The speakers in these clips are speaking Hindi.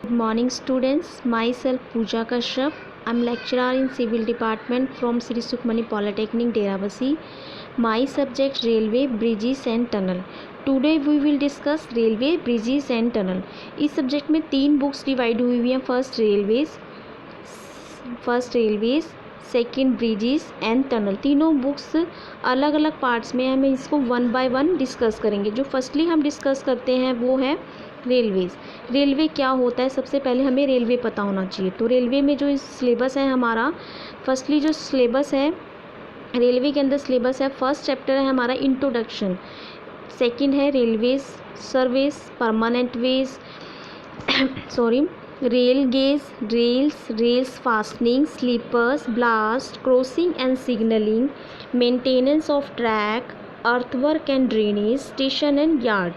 Good morning students, myself Pooja Kashyap. I'm lecturer in civil department from Sri Sukhmani Polytechnic Deravasi. My subject railway, bridges and tunnel. Today we will discuss railway, bridges and tunnel. इस सब्जेक्ट में 3 बुक्स डिवाइड हुई हुई हैं. First railways, second bridges and tunnel. तीनों बुक्स अलग अलग पार्ट्स में. हम इसको वन बाय वन डिस्कस करेंगे. जो फर्स्टली हम डिस्कस करते हैं वो है रेलवेज़. रेलवे क्या होता है, सबसे पहले हमें रेलवे पता होना चाहिए. तो रेलवे में जो सिलेबस है हमारा, फर्स्टली जो सिलेबस है रेलवे के अंदर सिलेबस है, फर्स्ट चैप्टर है हमारा इंट्रोडक्शन, सेकंड है railways service, permanent way rail gauge, rails fastening, sleepers, ballast, crossing and signalling, maintenance of track, earthwork and drainage, station and yard.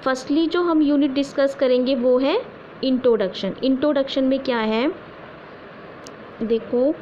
Firstly जो हम यूनिट डिस्कस करेंगे वो है इंट्रोडक्शन. इंट्रोडक्शन में क्या है, देखो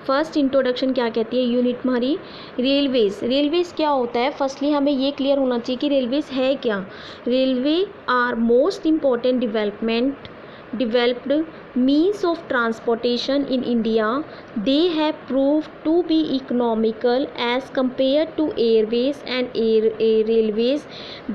फर्स्ट इंट्रोडक्शन क्या कहती है यूनिट हमारी, रेलवेज़ क्या होता है. फर्स्टली हमें ये क्लियर होना चाहिए कि रेलवेज़ है क्या. Railway are most important developed means of transportation in India. They have proved to be economical as compared to airways and railways.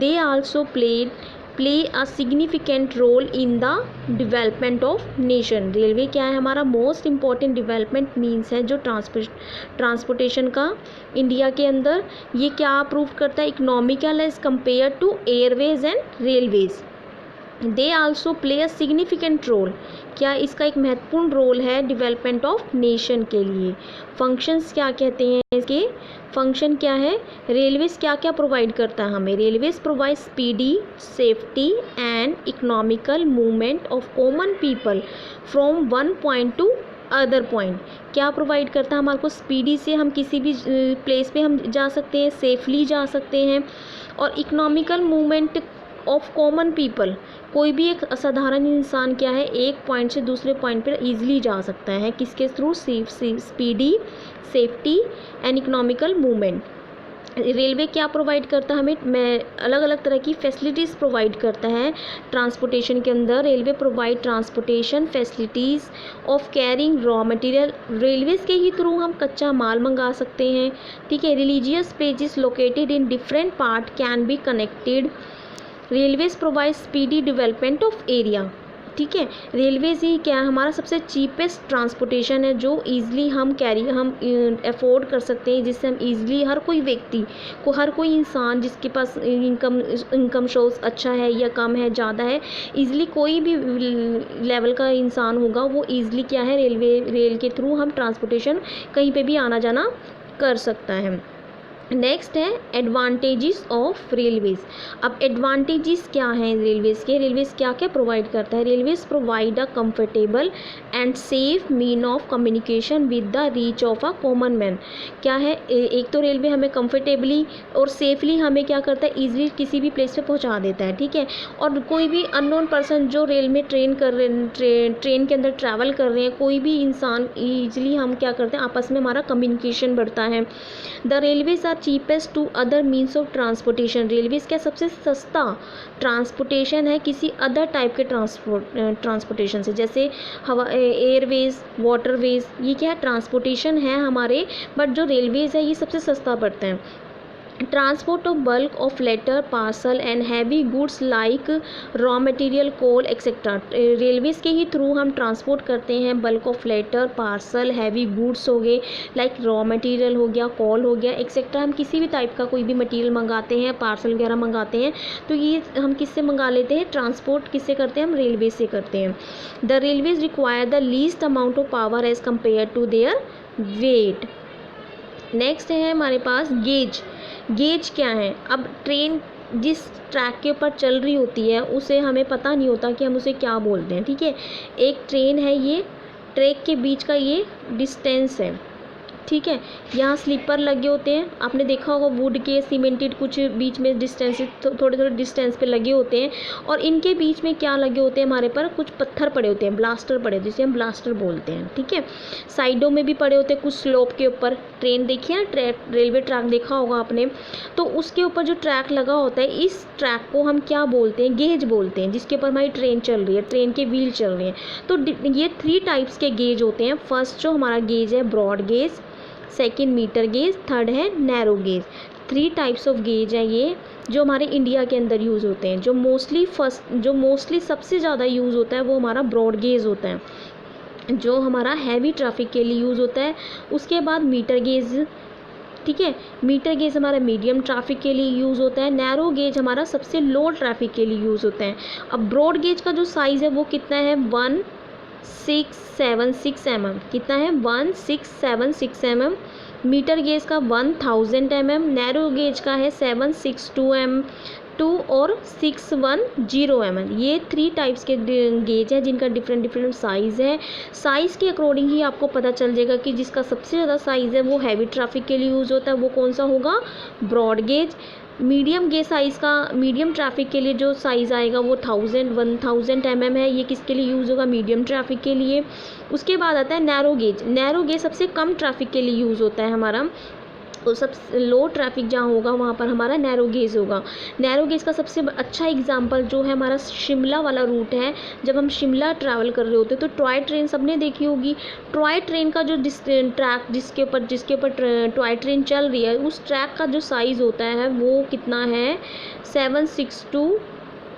They also play a significant role in the development of nation. Railway क्या है हमारा मोस्ट इम्पॉर्टेंट डेवलपमेंट मीन्स है जो ट्रांसपोर्टेशन का इंडिया के अंदर. ये क्या प्रूव करता है, economical as compare to airways and railways. They also play a significant role, क्या इसका एक महत्वपूर्ण रोल है डेवलपमेंट ऑफ नेशन के लिए. फंक्शंस क्या कहते हैं इसके, फंक्शन क्या है, रेलवेज़ क्या क्या प्रोवाइड करता है हमें. Railways provide speedy, safety and economical movement of common people from one point two other point. क्या प्रोवाइड करता है हमारे को, स्पीडी से हम किसी भी प्लेस पे हम जा सकते हैं, सेफली जा सकते हैं. और economical movement of common people, कोई भी एक असाधारण इंसान क्या है एक पॉइंट से दूसरे पॉइंट पर ईजिली जा सकता है. किसके through, speedy, safety and economical movement. Railway क्या प्रोवाइड करता है हमें, अलग अलग तरह की फैसिलिटीज़ प्रोवाइड करता है ट्रांसपोर्टेशन के अंदर. Railway provide transportation facilities of carrying raw material. Railways के ही थ्रू हम कच्चा माल मंगा सकते हैं. ठीक है. Religious places located in different part can be connected. Railways provide speedy development of area. ठीक है. रेलवेज़ ही क्या है हमारा सबसे चीपेस्ट ट्रांसपोर्टेशन है जो ईज़िली हम अफोर्ड कर सकते हैं, जिससे हम ईज़िली हर कोई व्यक्ति को, हर कोई इंसान जिसके पास इनकम सोर्स अच्छा है या कम है, ज़्यादा है, ईज़िली कोई भी लेवल का इंसान होगा वो ईज़िली क्या है रेल के थ्रू हम ट्रांसपोर्टेशन कहीं पे भी आना जाना कर सकता है. नेक्स्ट है एडवांटेजेस ऑफ रेलवेज़. अब एडवांटेजेस क्या हैं रेलवेज़ के, रेलवेज़ क्या क्या प्रोवाइड करता है. Railways provide a comfortable and safe mean of communication with the reach of a common man. क्या है, एक तो रेलवे हमें कंफर्टेबली और सेफली हमें क्या करता है, ईजिली किसी भी प्लेस पे पहुंचा देता है. ठीक है. और कोई भी अननोन पर्सन जो रेल में ट्रेन के अंदर ट्रैवल कर रहे हैं, कोई भी इंसान ईजिली हम क्या करते हैं, आपस में हमारा कम्युनिकेशन बढ़ता है. The railways cheapest to other means of transportation. Railways क्या सबसे सस्ता ट्रांसपोर्टेशन है किसी अदर टाइप के ट्रांसपोर्टेशन से, जैसे हवा, एयरवेज, वाटरवेज, ये क्या है ट्रांसपोर्टेशन है हमारे, बट जो रेलवेज़ है ये सबसे सस्ता पड़ता है. Transport of bulk of letter, parcel and heavy goods like raw material, coal etcetera. Railways के ही थ्रू हम ट्रांसपोर्ट करते हैं bulk of letter, parcel, heavy goods हो गए, लाइक रॉ मटेरियल हो गया, कोल हो गया एक्सेट्रा. हम किसी भी टाइप का कोई भी मटेरियल मंगाते हैं, पार्सल वगैरह मंगाते हैं, तो ये हम किससे मंगा लेते हैं, ट्रांसपोर्ट किससे करते हैं, हम रेलवे से करते हैं. The railways require the least amount of power as compare to their weight. Next है हमारे पास गेज क्या है. अब ट्रेन जिस ट्रैक के ऊपर चल रही होती है उसे हमें पता नहीं होता कि हम उसे क्या बोलते हैं. ठीक है. एक ट्रेन है, ये ट्रैक के बीच का ये डिस्टेंस है. ठीक है। यहाँ स्लीपर लगे होते हैं, आपने देखा होगा वुड के सीमेंटेड कुछ बीच में डिस्टेंस थोड़े थोड़े डिस्टेंस पे लगे होते हैं, और इनके बीच में क्या लगे होते हैं हमारे पर कुछ पत्थर पड़े होते हैं, ब्लास्टर पड़े होते हैं, जिसे हम ब्लास्टर बोलते हैं। ठीक है, साइडों में भी पड़े होते हैं कुछ स्लोप के ऊपर। ट्रेन देखी है ना, रेलवे ट्रैक देखा होगा आपने, तो उसके ऊपर जो ट्रैक लगा होता है, इस ट्रैक को हम क्या बोलते हैं, गेज बोलते हैं, जिसके ऊपर हमारी ट्रेन चल रही है, ट्रेन के व्हील चल रहे हैं। तो ये 3 टाइप्स के गेज होते हैं। फर्स्ट जो हमारा गेज है broad gauge, second metre gauge, third है narrow gauge. 3 types of gauge है ये जो हमारे इंडिया के अंदर यूज़ होते हैं। जो मोस्टली सबसे ज़्यादा यूज़ होता है वो हमारा ब्रॉड गेज होता है, जो हमारा हैवी ट्रैफिक के लिए यूज़ होता है। उसके बाद मीटर गेज, ठीक है, मीटर गेज हमारा मीडियम ट्रैफिक के लिए यूज़ होता है। नैरो गेज हमारा सबसे लो ट्रैफिक के लिए यूज़ होता है। अब ब्रॉड गेज का जो साइज़ है वो कितना है, 1676 mm। कितना है, 1676 mm। मीटर गेज का 1000 mm। नैरो गेज का है 762 mm और 610 mm। ये 3 टाइप्स के गेज है जिनका डिफरेंट साइज़ है। साइज़ के अकॉर्डिंग ही आपको पता चल जाएगा कि जिसका सबसे ज़्यादा साइज़ है वो हैवी ट्रैफिक के लिए यूज़ होता है, वो कौन सा होगा, broad gauge. Medium gauge size का, मीडियम ट्रैफिक के लिए जो साइज़ आएगा वो 1000 mm है। ये किसके लिए यूज़ होगा, मीडियम ट्रैफिक के लिए। उसके बाद आता है नैरो गेज। नैरो गेज सबसे कम ट्रैफिक के लिए यूज़ होता है हमारा, तो सब लो ट्रैफिक जहाँ होगा वहाँ पर हमारा नैरो गेज होगा। नैरो गेज का सबसे अच्छा एग्जांपल जो है हमारा शिमला वाला रूट है। जब हम शिमला ट्रैवल कर रहे होते हैं तो टॉय ट्रेन सबने देखी होगी। टॉय ट्रेन का जो ट्रैक जिसके ऊपर टॉय ट्रेन चल रही है, उस ट्रैक का जो साइज़ होता है वो कितना है, 762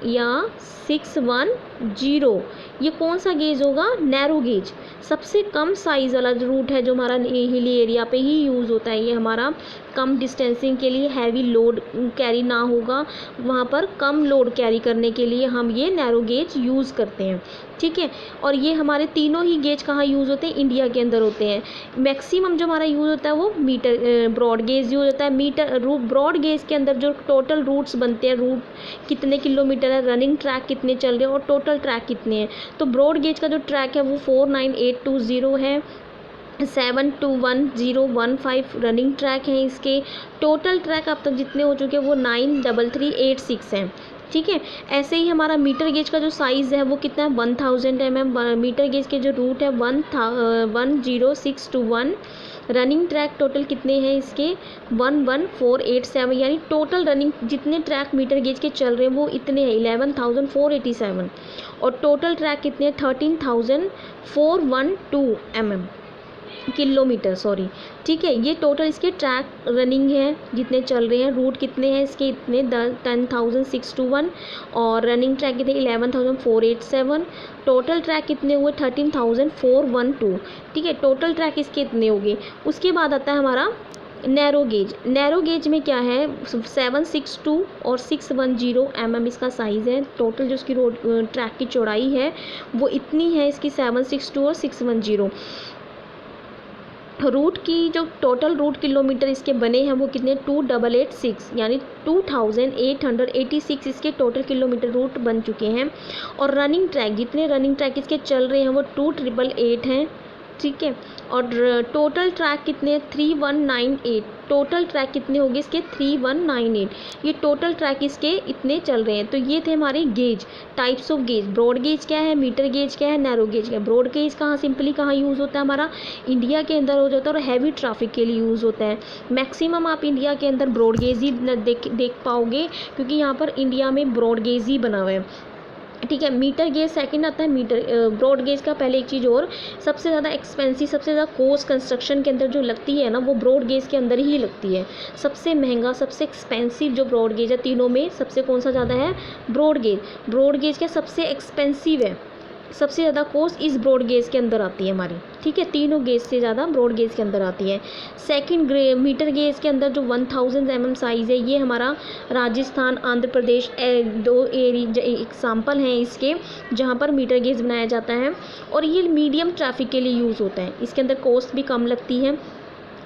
या 610। ये कौन सा गेज होगा, नैरो गेज। सबसे कम साइज़ वाला रूट है जो हमारा हिली एरिया पे ही यूज़ होता है। ये हमारा कम डिस्टेंसिंग के लिए, हैवी लोड कैरी ना होगा वहाँ पर, कम लोड कैरी करने के लिए हम ये नैरो गेज यूज़ करते हैं। ठीक है, और ये हमारे तीनों ही गेज कहाँ यूज़ होते हैं, इंडिया के अंदर होते हैं। मैक्सिमम जो हमारा यूज़ होता है वो ब्रॉड गेज यूज़ होता है। ब्रॉड गेज के अंदर जो टोटल रूट्स बनते हैं, रूट कितने किलोमीटर है, रनिंग ट्रैक कितने चल रहे हैं और टोटल ट्रैक कितने हैं। तो ब्रॉड गेज का जो ट्रैक है वो 49820 है, 721,015 रनिंग ट्रैक हैं इसके। टोटल ट्रैक अब तक जितने हो चुके हैं वो 93386 हैं। ठीक है, ऐसे ही हमारा मीटर गेज का जो साइज़ है वो कितना है, 1000 mm। मीटर गेज के जो रूट है 10621। रनिंग ट्रैक टोटल कितने हैं इसके, 11487। यानी टोटल रनिंग जितने ट्रैक मीटर गेज के चल रहे हैं वो इतने हैं, 11487। और टोटल ट्रैक कितने हैं, 13412 mm किलोमीटर, सॉरी। ठीक है, ये टोटल इसके ट्रैक रनिंग है जितने चल रहे हैं। रूट कितने हैं इसके, इतने 10,621 और रनिंग ट्रैक कितने, 11,487। टोटल ट्रैक कितने हुए, 13,412। ठीक है, टोटल ट्रैक इसके इतने हो गए। उसके बाद आता है हमारा नैरो गेज। नैरो गेज में क्या है, 762 और 610 mm इसका साइज़ है। टोटल जो इसकी रोड ट्रैक की चौड़ाई है वो इतनी है इसकी, 762 और 610। रूट की जो टोटल रूट किलोमीटर इसके बने हैं वो कितने, 2886, यानी 2886 इसके टोटल किलोमीटर रूट बन चुके हैं। और रनिंग ट्रैक, जितने रनिंग ट्रैक इसके चल रहे हैं वो 2888 हैं। ठीक है, और टोटल ट्रैक कितने, 3198। टोटल ट्रैक कितने हो गए इसके, 3198। ये टोटल ट्रैक इसके इतने चल रहे हैं। तो ये थे हमारे gauge, types of gauge. Broad gauge क्या है, मीटर गेज क्या है, नैरो गेज क्या है। ब्रॉड गेज कहाँ सिंपली कहाँ यूज़ होता है, हमारा इंडिया के अंदर हो जाता है और हैवी ट्रैफिक के लिए यूज़ होता है। मैक्सिमम आप इंडिया के अंदर ब्रॉड गेज ही देख पाओगे, क्योंकि यहाँ पर इंडिया में ब्रॉड गेज ही बना हुआ है। ठीक है, मीटर गेज सेकंड आता है। ब्रॉड गेज का पहले एक चीज़ और, सबसे ज़्यादा एक्सपेंसिव, सबसे ज़्यादा कॉस्ट कंस्ट्रक्शन के अंदर जो लगती है ना, वो ब्रॉड गेज के अंदर ही लगती है। सबसे महंगा, सबसे एक्सपेंसिव जो ब्रॉड गेज है तीनों में, सबसे कौन सा ज़्यादा है, ब्रॉड गेज। ब्रॉड गेज क्या सबसे एक्सपेंसिव है, सबसे ज़्यादा कॉस्ट इस ब्रॉड गेज के अंदर आती है हमारी। ठीक है, तीनों गेज से ज़्यादा ब्रॉड गेज के अंदर आती है। सेकंड मीटर गेज के अंदर जो 1000 mm साइज़ है, ये हमारा राजस्थान, आंध्र प्रदेश, दो एग्जाम्पल हैं इसके जहाँ पर मीटर गेज बनाया जाता है। और ये मीडियम ट्रैफिक के लिए यूज़ होता है, इसके अंदर कॉस्ट भी कम लगती है।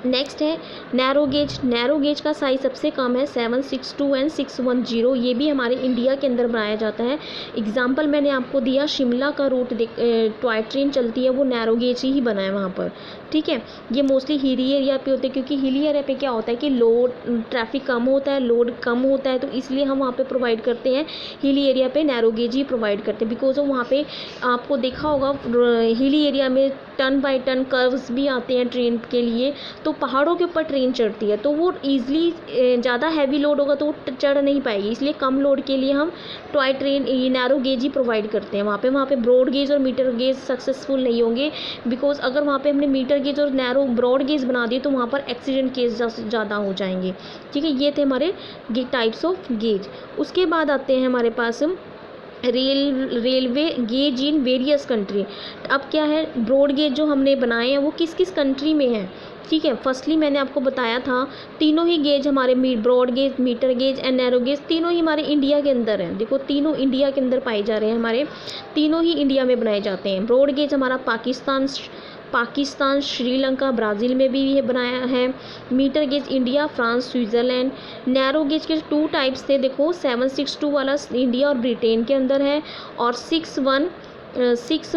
नेक्स्ट है नैरो गेज। नैरो गेज का साइज़ सबसे कम है 762 एंड 610। ये भी हमारे इंडिया के अंदर बनाया जाता है। एग्जाम्पल मैंने आपको दिया, शिमला का रूट टॉय ट्रेन चलती है, वो नैरो गेज ही बना है वहाँ पर, ठीक है। ये मोस्टली हिली एरिया पे होते हैं, क्योंकि हिली एरिया पे क्या होता है कि लोड ट्रैफिक कम होता है, लोड कम होता है, तो इसलिए हम वहाँ पे प्रोवाइड करते हैं, हिली एरिया पे नैरो गेज ही प्रोवाइड करते हैं। बिकॉज वहाँ पे आपको देखा होगा हिली एरिया में टन बाई टन कर्व्स भी आते हैं ट्रेन के लिए, तो पहाड़ों के ऊपर ट्रेन चढ़ती है, तो वो ईजिली ज़्यादा हैवी लोड होगा तो वो चढ़ नहीं पाएगी, इसलिए कम लोड के लिए हम टॉय ट्रेन ये नैरो गेज ही प्रोवाइड करते हैं। वहाँ पे ब्रॉड गेज और मीटर गेज सक्सेसफुल नहीं होंगे, बिकॉज अगर वहाँ पे हमने मीटर गेज और नैरो ब्रॉड गेज बना दिए तो वहाँ पर एक्सीडेंट केस ज़्यादा हो जाएंगे, ठीक है। ये थे हमारे टाइप्स ऑफ गेज। उसके बाद आते हैं हमारे पास railway gauge in various country. अब क्या है, ब्रॉड गेज जो हमने बनाए हैं वो किस किस कंट्री में है, ठीक है। फर्स्टली मैंने आपको बताया था तीनों ही गेज हमारे broad gauge, metre gauge and narrow gauge तीनों ही हमारे इंडिया के अंदर हैं। देखो तीनों इंडिया के अंदर पाए जा रहे हैं, हमारे तीनों ही इंडिया में बनाए जाते हैं। ब्रॉड गेज हमारा पाकिस्तान, श्रीलंका, ब्राज़ील में भी ये बनाया है। Metre gauge India, France, Switzerland. Narrow gauge के 2 टाइप्स थे, देखो 762 वाला इंडिया और ब्रिटेन के अंदर है, और 610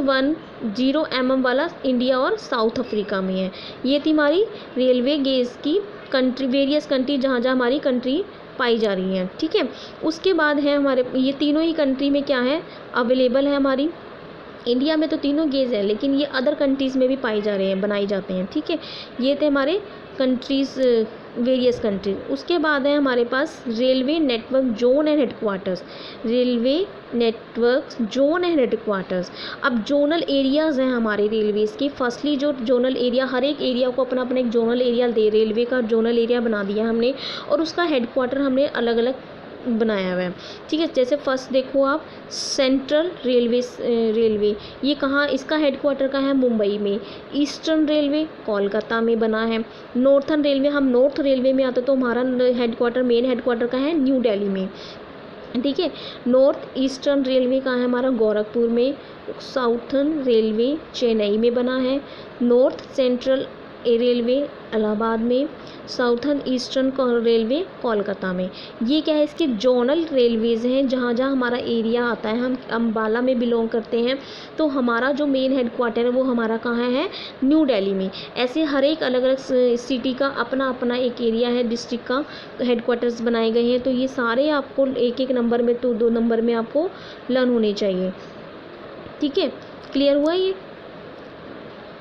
वाला इंडिया और साउथ अफ्रीका में है। ये थी हमारी रेलवे गेज की कंट्री, वेरियस कंट्री जहाँ जहाँ हमारी कंट्री पाई जा रही हैं, ठीक है। उसके बाद है हमारे ये तीनों ही कंट्री में क्या है अवेलेबल है, हमारी इंडिया में तो तीनों गेज है, लेकिन ये अदर कंट्रीज़ में भी पाए जा रहे हैं, बनाए जाते हैं, ठीक है। ये थे हमारे कंट्रीज़, वेरियस कंट्रीज। उसके बाद है हमारे पास railway network zone and headquarters. Railway network zone and headquarters, अब जोनल एरियाज़ हैं हमारे रेलवेज़ की। फर्स्टली जो जोनल एरिया, हर एक एरिया को अपना अपना एक जोनल एरिया दे, रेलवे का जोनल एरिया बना दिया हमने, और उसका हेडक्वार्टर हमने अलग अलग बनाया हुआ है, ठीक है। जैसे फर्स्ट देखो आप, सेंट्रल रेलवे ये कहाँ, इसका हेडक्वार्टर का है मुंबई में। ईस्टर्न रेलवे कोलकाता में बना है। नॉर्थर्न रेलवे, हम नॉर्थ रेलवे में आते तो हमारा हेडक्वार्टर, मेन हेडक्वार्टर का है न्यू दिल्ली में, ठीक है। नॉर्थ ईस्टर्न रेलवे का है हमारा गोरखपुर में। साउथर्न रेलवे चेन्नई में बना है। नॉर्थ सेंट्रल रेलवे इलाहाबाद में। साउथर्न ईस्टर्न रेलवे कोलकाता में। ये क्या है, इसके जोनल रेलवेज़ हैं, जहाँ जहाँ हमारा एरिया आता है। हम अम्बाला में बिलोंग करते हैं, तो हमारा जो मेन हेडक्वार्टर है वो हमारा कहाँ है, न्यू दिल्ली में। ऐसे हर एक अलग अलग सिटी का अपना अपना एक एरिया है, डिस्ट्रिक्ट का हेडक्वार्टर्स बनाए गए हैं। तो ये सारे आपको एक एक नंबर में, तो 2 नंबर में आपको लर्न होने चाहिए, ठीक है। क्लियर हुआ ये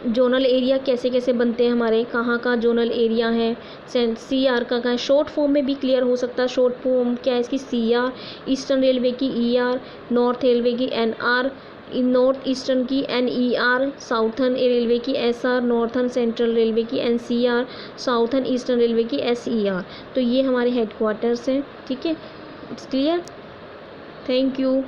जोनल एरिया कैसे कैसे बनते हैं हमारे, कहाँ का जोनल एरिया है। CR का है, शॉर्ट फॉर्म में भी क्लियर हो सकता है। शॉर्ट फॉर्म क्या है इसकी, CR, ईस्टर्न रेलवे की ER, नॉर्थ रेलवे की NR, नॉर्थ ईस्टर्न की NER, साउथर्न रेलवे की SR, नॉर्थर्न सेंट्रल रेलवे की NCR, साउथर्न ईस्टर्न रेलवे की SER। तो ये हमारे हेडक्वार्टर्स हैं, ठीक है। It's clear, thank you.